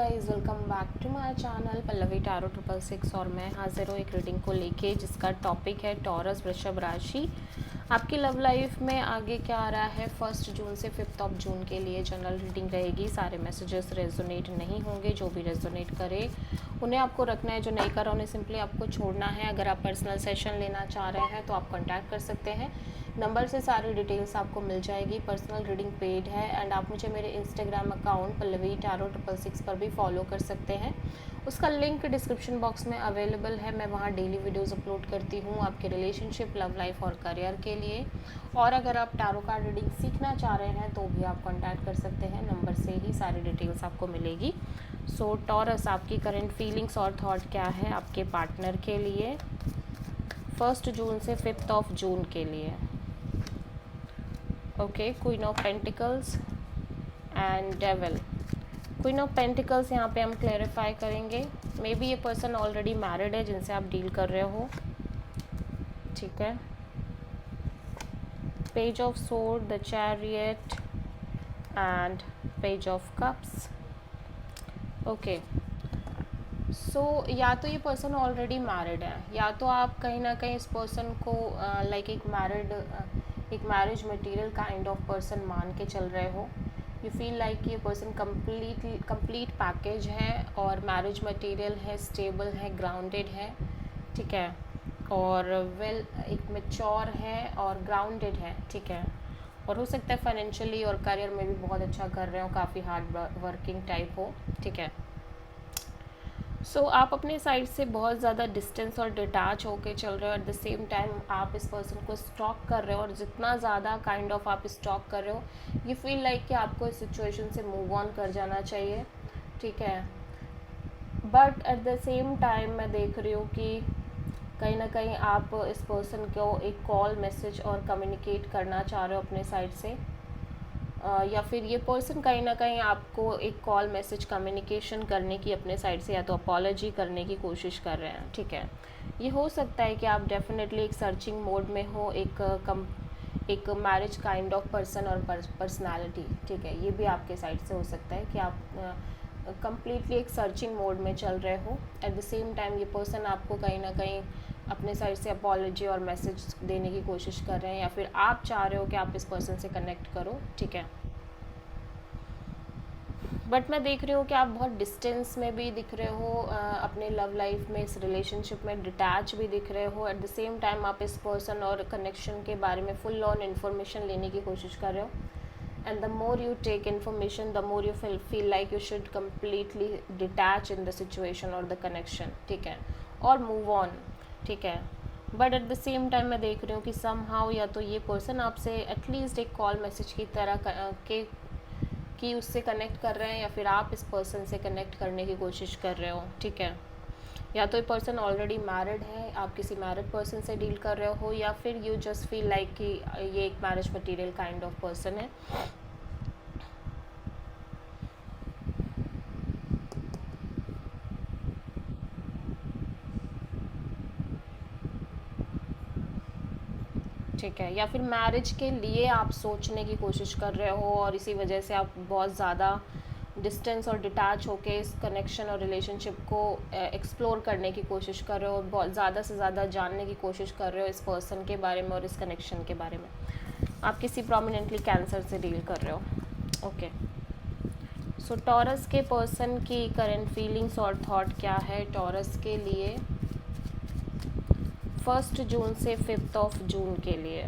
Guys welcome back to my channel Pallavi tarot 666 और मैं हाजिर हूँ एक रीडिंग को लेके जिसका टॉपिक है टॉरस वृषभ राशि। आपकी लव लाइफ में आगे क्या आ रहा है 1 जून से 5 जून के लिए जनरल रीडिंग रहेगी। सारे मैसेजेस रेजोनेट नहीं होंगे, जो भी रेजोनेट करे उन्हें आपको रखना है, जो नहीं कर रहा उन्हें सिंपली आपको छोड़ना है। अगर आप पर्सनल सेशन लेना चाह रहे हैं तो आप कॉन्टैक्ट कर सकते हैं, नंबर से सारी डिटेल्स आपको मिल जाएगी। पर्सनल रीडिंग पेड है एंड आप मुझे मेरे इंस्टाग्राम अकाउंट पल्लवी टैरो 666 पर भी फॉलो कर सकते हैं। उसका लिंक डिस्क्रिप्शन बॉक्स में अवेलेबल है। मैं वहाँ डेली वीडियोस अपलोड करती हूँ आपके रिलेशनशिप, लव लाइफ और करियर के लिए। और अगर आप टैरो कार्ड रीडिंग सीखना चाह रहे हैं तो भी आप कॉन्टैक्ट कर सकते हैं, नंबर से ही सारी डिटेल्स आपको मिलेगी। सो टॉरस, आपकी करंट फीलिंग्स और थॉट क्या है आपके पार्टनर के लिए 1 जून से 5 जून के लिए। Okay, queen of pentacles and devil. Queen of pentacles यहाँ पे हम क्लैरिफाई करेंगे। मे बी ये पर्सन ऑलरेडी मैरिड है जिनसे आप डील कर रहे हो, ठीक है। Page of sword, the chariot and page of cups. Okay, so या तो ये पर्सन ऑलरेडी मैरिड है या तो आप कहीं ना कहीं इस पर्सन को लाइक एक marriage material kind of person मान के चल रहे हो। यू फील लाइक ये पर्सन कंप्लीट पैकेज है और मैरिज मटेरियल है, स्टेबल है, ग्राउंडेड है, ठीक है, और एक मैच्योर है और ग्राउंडेड है, ठीक है। और हो सकता है फाइनेंशियली और करियर में भी बहुत अच्छा कर रहे हो, काफ़ी हार्ड वर्किंग टाइप हो, ठीक है। सो आप अपने साइड से बहुत ज़्यादा डिस्टेंस और डिटैच होके चल रहे हो। एट द सेम टाइम आप इस पर्सन को स्टॉक कर रहे हो और जितना ज़्यादा काइंड ऑफ आप स्टॉक कर रहे हो, यू फील लाइक कि आपको इस सिचुएशन से मूव ऑन कर जाना चाहिए, ठीक है। But at the same time मैं देख रही हूँ कि कहीं ना कहीं आप इस पर्सन को एक कॉल, मैसेज और कम्युनिकेट करना चाह रहे हो अपने साइड से, या फिर ये पर्सन कहीं ना कहीं आपको एक कॉल, मैसेज, कम्युनिकेशन करने की अपने साइड से या तो अपॉलॉजी करने की कोशिश कर रहे हैं, ठीक है। ये हो सकता है कि आप डेफिनेटली एक सर्चिंग मोड में हो, एक मैरिज काइंड ऑफ पर्सन और पर्सनालिटी, ठीक है। ये भी आपके साइड से हो सकता है कि आप कंप्लीटली एक सर्चिंग मोड में चल रहे हो। एट द सेम टाइम ये पर्सन आपको कहीं ना कहीं अपने साइड से अपॉलॉजी और मैसेज देने की कोशिश कर रहे हैं, या फिर आप चाह रहे हो कि आप इस पर्सन से कनेक्ट करो, ठीक है। बट मैं देख रही हूँ कि आप बहुत डिस्टेंस में भी दिख रहे हो, अपने लव लाइफ में, इस रिलेशनशिप में डिटैच भी दिख रहे हो। एट द सेम टाइम आप इस पर्सन और कनेक्शन के बारे में फुल ऑन इन्फॉर्मेशन लेने की कोशिश कर रहे हो। And the more you take information, the more you feel like you should completely detach in the situation or the connection, ठीक है, और move on, ठीक है। But at the same time मैं देख रही हूँ कि somehow या तो ये पर्सन आपसे एटलीस्ट एक कॉल, मैसेज की तरह कि उससे कनेक्ट कर रहे हैं, या फिर आप इस पर्सन से कनेक्ट करने की कोशिश कर रहे हो, ठीक है। या तो ये पर्सन ऑलरेडी मैरिड है, आप किसी मैरिड पर्सन से डील कर रहे हो, या फिर यू जस्ट फील लाइक कि ये एक marriage material kind of person है। ठीक है, या फिर मैरिज के लिए आप सोचने की कोशिश कर रहे हो और इसी वजह से आप बहुत ज़्यादा डिस्टेंस और डिटैच होके इस कनेक्शन और रिलेशनशिप को एक्सप्लोर करने की कोशिश कर रहे हो, बहुत ज़्यादा से ज़्यादा जानने की कोशिश कर रहे हो इस पर्सन के बारे में और इस कनेक्शन के बारे में। आप किसी प्रोमिनेंटली कैंसर से डील कर रहे हो, ओके। सो टॉरस के पर्सन की करंट फीलिंग्स और थॉट क्या है टॉरस के लिए 1 जून से 5 जून के लिए।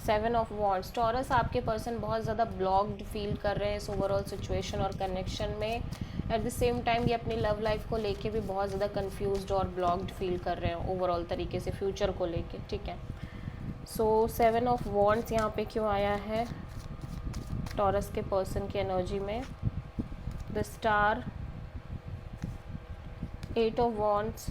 7 ऑफ वॉन्ड्स। टॉरस, आपके पर्सन बहुत ज़्यादा ब्लॉक्ड फील कर रहे हैं इस ओवरऑल सिचुएशन और कनेक्शन में। एट द सेम टाइम ये अपनी लव लाइफ को लेके भी बहुत ज़्यादा कंफ्यूज्ड और ब्लॉक्ड फील कर रहे हैं ओवरऑल तरीके से फ्यूचर को लेके, ठीक है। सो 7 ऑफ वॉन्ड्स यहाँ पे क्यों आया है टॉरस के पर्सन की एनर्जी में? The star, 8 of wands,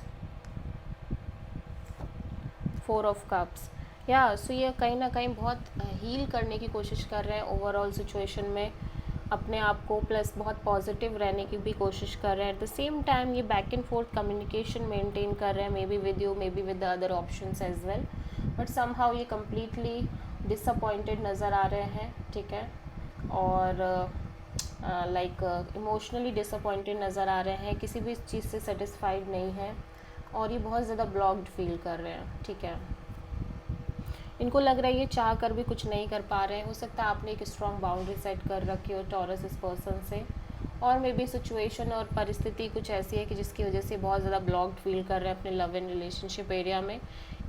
4 of cups. या सो ये कहीं ना कहीं बहुत हील करने की कोशिश कर रहे हैं ओवरऑल सिचुएशन में अपने आप को, प्लस बहुत पॉजिटिव रहने की भी कोशिश कर रहे हैं। एट द सेम टाइम ये back and forth communication maintain कर रहे हैं, maybe with you, maybe with the other options as well. But somehow ये कम्प्लीटली डिसअपॉइंटेड नज़र आ रहे हैं, ठीक है। और लाइक इमोशनली डिसअपॉइंटेड नज़र आ रहे हैं, किसी भी चीज़ से सेटिस्फाइड नहीं है और ये बहुत ज़्यादा ब्लॉक्ड फील कर रहे हैं। ठीक है, इनको लग रहा है ये चाह कर भी कुछ नहीं कर पा रहे हैं। हो सकता है आपने एक स्ट्रॉन्ग बाउंड्री सेट कर रखी हो टॉरस इस पर्सन से, और मे बी सिचुएशन और परिस्थिति कुछ ऐसी है कि जिसकी वजह से बहुत ज़्यादा ब्लॉक्ड फील कर रहे हैं अपने लव एंड रिलेशनशिप एरिया में।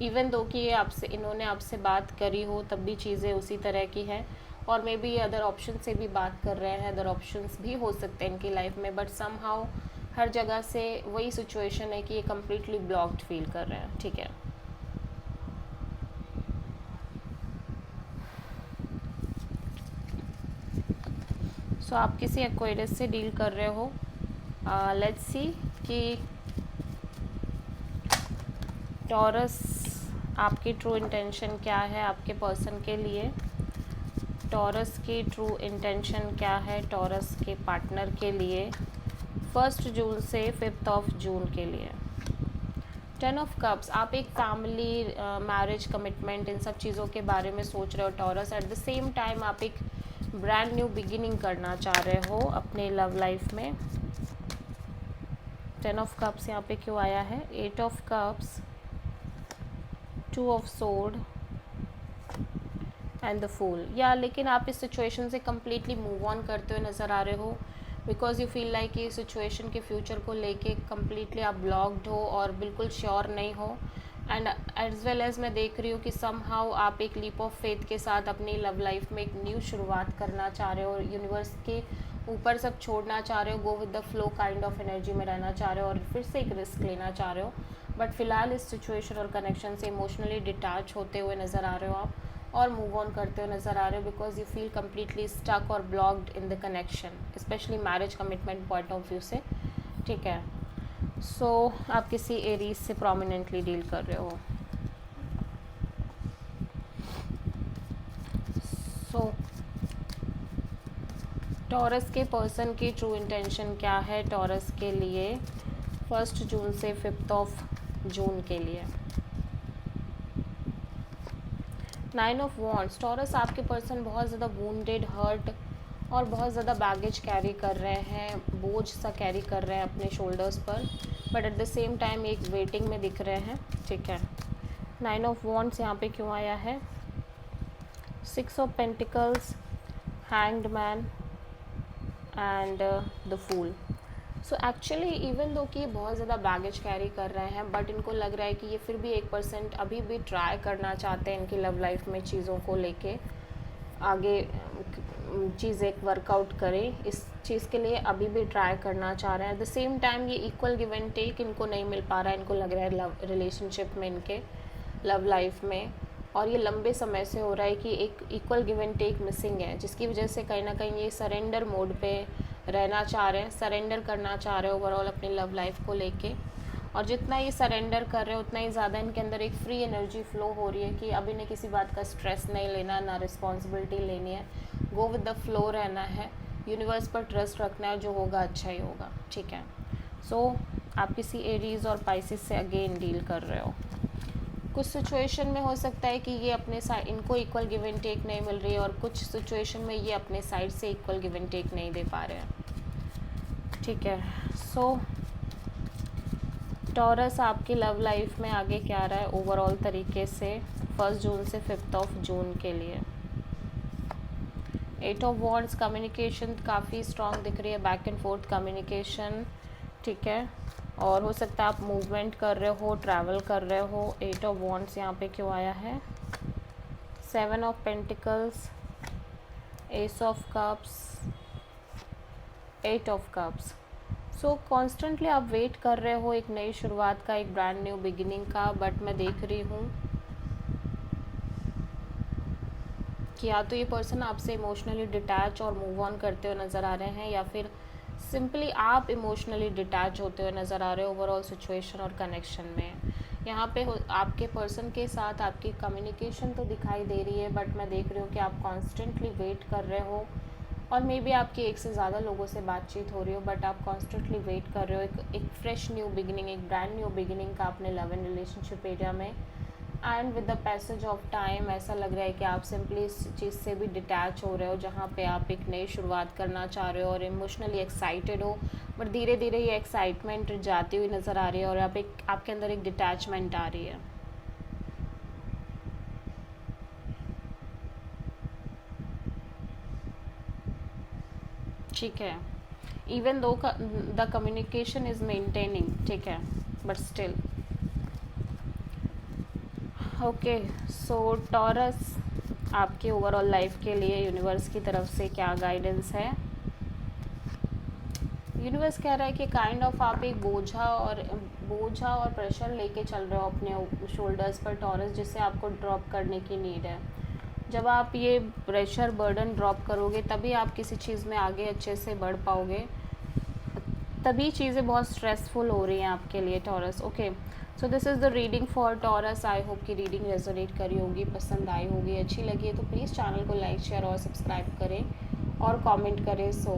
इवन दो कि ये इन्होंने आपसे बात करी हो तब भी चीज़ें उसी तरह की हैं, और मे बी अदर ऑप्शन से भी बात कर रहे हैं, अदर ऑप्शंस भी हो सकते हैं इनकी लाइफ में, बट समहाउ हर जगह से वही सिचुएशन है कि ये कम्प्लीटली ब्लॉक्ड फील कर रहे हैं। ठीक है, सो आप किसी एक्वेरियस से डील कर रहे हो। लेट्स सी कि टॉरस आपकी ट्रू इंटेंशन क्या है आपके पर्सन के लिए। टॉरस की ट्रू इंटेंशन क्या है टॉरस के पार्टनर के लिए 1 जून से 5 जून के लिए। 10 ऑफ कप्स, आप एक फैमिली, मैरिज, कमिटमेंट, इन सब चीज़ों के बारे में सोच रहे हो taurus. Eight the same time आप एक ब्रांड न्यू बिगिनिंग करना चाह रहे हो अपने लव लाइफ में। 10 ऑफ कप्स यहाँ पे क्यों आया है? 8 of cups, 2 of sword and the fool. या लेकिन आप इस सिचुएशन से कम्प्लीटली मूव ऑन करते हुए नज़र आ रहे हो, बिकॉज यू फील लाइक ये सिचुएशन के फ्यूचर को लेके कम्प्लीटली आप ब्लॉक्ड हो और बिल्कुल श्योर नहीं हो। एंड एज वेल एज मैं देख रही हूँ कि समहाउ आप एक लीप ऑफ फेथ के साथ अपनी लव लाइफ में एक न्यू शुरुआत करना चाह रहे हो, और यूनिवर्स के ऊपर सब छोड़ना चाह रहे हो, go with the flow kind of energy में रहना चाह रहे हो और फिर से एक रिस्क लेना चाह रहे हो। बट फिलहाल इस सिचुएशन और कनेक्शन से इमोशनली डिटैच होते हुए नज़र आ रहे हो आप, और मूव ऑन करते हुए नज़र आ रहे हो, because you feel completely stuck और blocked in the connection, specially marriage commitment point of view से। ठीक है, सो आप किसी एरीज से प्रोमिनेंटली डील कर रहे हो। सो टॉरस के पर्सन की ट्रू इंटेंशन क्या है टॉरस के लिए 1 जून से 5 जून के लिए। 9 ऑफ वॉन्ड्स, टॉरस आपके पर्सन बहुत ज़्यादा वूंडेड, हर्ट और बहुत ज़्यादा बैगेज कैरी कर रहे हैं, बोझ सा कैरी कर रहे हैं अपने शोल्डर्स पर, but at the same time एक वेटिंग में दिख रहे हैं। ठीक है, 9 ऑफ वॉन्ड्स यहाँ पे क्यों आया है? 6 of pentacles, hanged man and the fool. So actually even though कि ये बहुत ज़्यादा बैगेज कैरी कर रहे हैं, बट इनको लग रहा है कि ये फिर भी 1% अभी भी ट्राई करना चाहते हैं इनकी लव लाइफ में, चीज़ों को लेके आगे चीज़ एक वर्कआउट करें, इस चीज़ के लिए अभी भी ट्राई करना चाह रहे हैं। एट द सेम टाइम ये इक्वल गिव एंड टेक इनको नहीं मिल पा रहा है, इनको लग रहा है लव रिलेशनशिप में, इनके लव लाइफ में, और ये लंबे समय से हो रहा है कि एक equal give and take missing है, जिसकी वजह से कहीं ना कहीं ये सरेंडर मोड पे रहना चाह रहे हैं, सरेंडर करना चाह रहे हैं ओवरऑल अपनी लव लाइफ को लेके। और जितना ये सरेंडर कर रहे हैं उतना ही ज़्यादा इनके अंदर एक फ्री एनर्जी फ्लो हो रही है कि अभी इन्हें किसी बात का स्ट्रेस नहीं लेना, ना रिस्पॉन्सिबिलिटी लेनी है, गो विद द फ्लो रहना है, यूनिवर्स पर ट्रस्ट रखना है, जो होगा अच्छा ही होगा। ठीक है, सो आप किसी एरीज और पाइसिस से अगेन डील कर रहे हो। कुछ सिचुएशन में हो सकता है कि ये अपने साइड इनको इक्वल गिव एंड टेक नहीं मिल रही है, और कुछ सिचुएशन में ये अपने साइड से इक्वल गिव एंड टेक नहीं दे पा रहे हैं। ठीक है, सो टॉरस आपकी लव लाइफ में आगे क्या रहा है ओवरऑल तरीके से 1 जून से 5 जून के लिए। 8 ऑफ वॉन्ड्स, कम्युनिकेशन काफ़ी स्ट्रॉन्ग दिख रही है, बैक एंड फोर्थ कम्युनिकेशन। ठीक है, और हो सकता है आप मूवमेंट कर रहे हो, ट्रैवल कर रहे हो। 8 ऑफ वॉन्ड्स यहाँ पे क्यों आया है? 7 of pentacles, S of cups, 8 of cups. So constantly आप वेट कर रहे हो एक नई शुरुआत का, एक ब्रांड न्यू बिगिनिंग का, बट मैं देख रही हूँ कि या तो ये पर्सन आपसे इमोशनली डिटैच और मूव ऑन करते हुए नज़र आ रहे हैं, या फिर सिंपली आप इमोशनली डिटैच होते हुए नज़र आ रहे हो ओवरऑल सिचुएशन और कनेक्शन में। यहाँ पे आपके पर्सन के साथ आपकी कम्युनिकेशन तो दिखाई दे रही है, बट मैं देख रही हूँ कि आप कॉन्स्टेंटली वेट कर रहे हो, और मे बी आपकी एक से ज़्यादा लोगों से बातचीत हो रही हो, बट आप कॉन्स्टेंटली वेट कर रहे हो एक फ्रेश न्यू बिगिनिंग, एक ब्रांड न्यू बिगिनिंग का अपने लव एंड रिलेशनशिप एरिया में। And with the passage of time ऐसा लग रहा है कि आप सिंपली इस चीज़ से भी डिटैच हो रहे हो जहाँ पे आप एक नई शुरुआत करना चाह रहे हो और इमोशनली एक्साइटेड हो, बट धीरे धीरे ये एक्साइटमेंट जाती हुई नज़र आ रही है और आपके अंदर एक डिटैचमेंट आ रही है। ठीक है, even though the communication is maintaining, ठीक है, but still okay. So taurus, आपके ओवरऑल लाइफ के लिए यूनिवर्स की तरफ से क्या गाइडेंस है? यूनिवर्स कह रहा है कि काइंड ऑफ आप एक बोझा और प्रेशर लेके चल रहे हो अपने शोल्डर्स पर टॉरस, जिसे आपको ड्रॉप करने की नीड है। जब आप ये प्रेशर बर्डन ड्रॉप करोगे तभी आप किसी चीज़ में आगे अच्छे से बढ़ पाओगे। तभी चीज़ें बहुत स्ट्रेसफुल हो रही हैं आपके लिए taurus. Okay, so this is the reading for taurus. I hope कि रीडिंग रेजोनेट करी होगी, पसंद आई होगी, अच्छी लगी है तो प्लीज़ चैनल को लाइक शेयर और सब्सक्राइब करें और कमेंट करें। सो